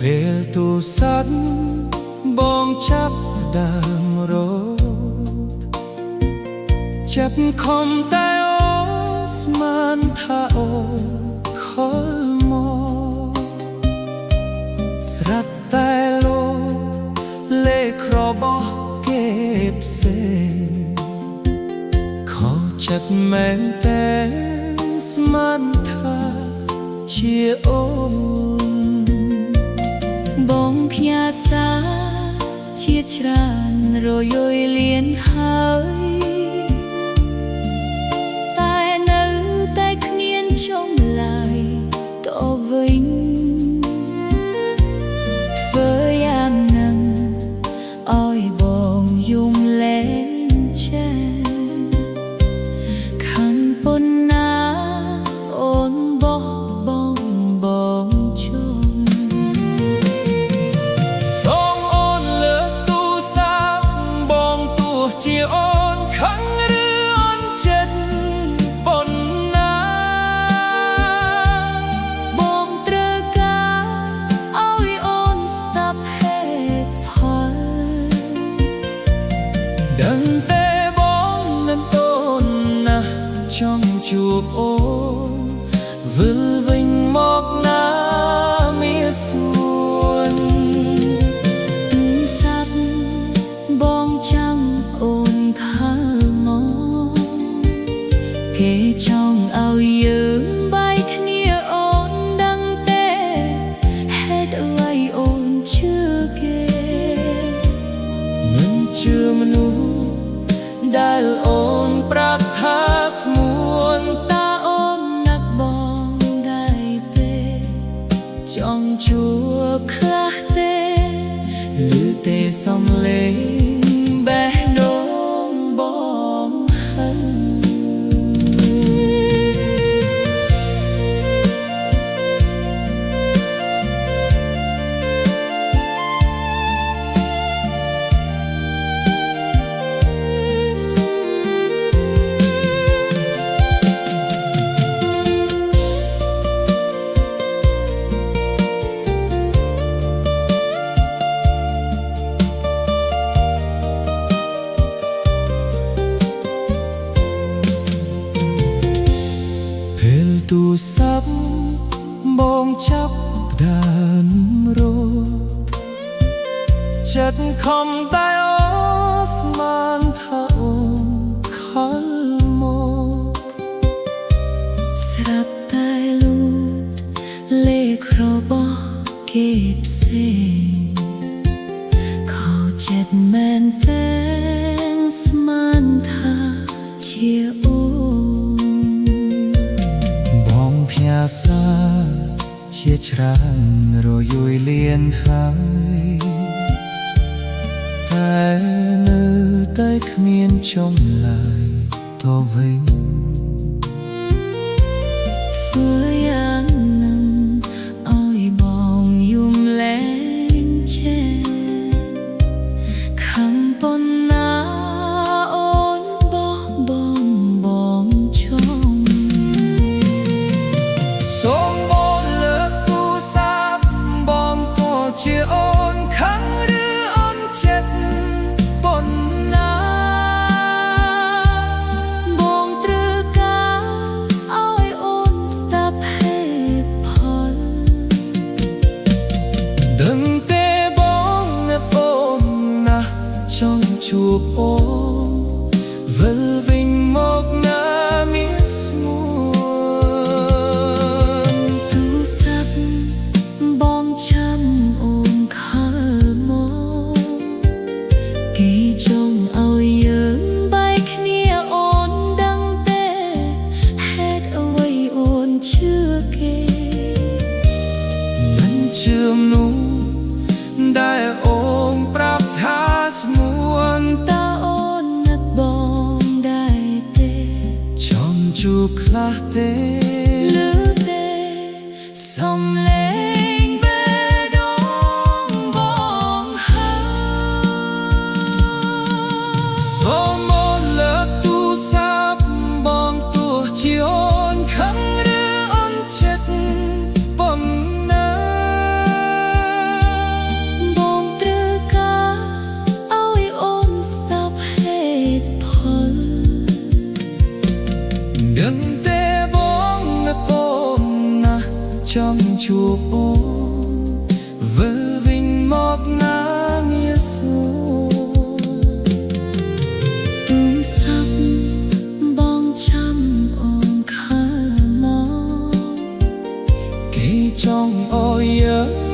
ពេលទូសាត់បងចាប់ដើមរត់ចាប់ខំតែអូស្មានថាអូខលមកស្រាប់តែលោកលេខរបស់គេផ្សេងខុសចិត្តមែនតែស្មានថាជាអូនបងផ្ញើសារជាច្រើនរយយលៀនហើយតែនៅតែគ្មានចុងឡើយតវិញធ្វើយ៉ាងនឹងឲ្យបងយំលែងចេះខំប៉ុណ្ណាអូនបោះបងជុំជាអូនខឹងឬអន់ចិត្តប៉ុណ្ណាបងត្រូវការឲ្យអូនស្ដាប់ហេតុផលដឹងទេបងនឹងអូនណាស់ចង់ជួបអូនវិលវិញមកណាមានសួនទូរស័ព្ទបងចាំអូនខាលមកគេចង់ឲ្យយើងបាយគ្នាអូនដឹងទេហេតុអ្វីអូនជឿគេមិនជឿមនុស្សដែលអូនប្រាប់ថាស្មួនតើអូននឹកបងដែរទេចង់ជួបខ្លះទេឮទេសំឡេងបេះដូងបងហើយទូរស័ព្ទបងចាប់ដើមរត់ចិត្តខំតែអូស្មានថាអូនខលមកស្រាប់តែលូតលេខរបស់គេផ្សេងខុសចិត្តមែនតែស្មានថាជាអូផ្ញើសារជាច្រើនរយយលៀនហើយតែនៅតែគ្មានចុងឡើយតវិញធ្វើយ៉ាងនឹងឲ្យបងយំលែងចេះខំប៉ុណ្ណាអូនបោះបងជុំសូមបងលើកទូរស័ព្ទបងទោះជាអូនខឹងឬអន់ចិត្តប៉ុណ្ណាបងត្រូវការឲ្យអូនស្ដាប់ហេតុផលដឹងទេបងនឹកអូនណាស់ចង់ជួបអូនវិលវិញមកណាមានស្មួនបងចាំអូនខាលមកគេចង់ឲ្យយើងបាយគ្នាអូនដឹងទេហេតុអ្វីអូនជឿគេមិនជឿមនុស្សដែលអូនប្រាប់ថាស្មួនតើអូននឹកបងដែរទេចង់ជួបខ្លះទេឮទេសំឡេងបេះដូងបងហើយសូមមកលើកទូរស័ព្ទបងទោះជាអូនខឹងឬអន់ចិត្តប៉ុណ្ណា trong chùa ô vơ vinh một ngã nghĩa xưa tung sắc bong trăm ôm khá mò kể trong ôi nhớ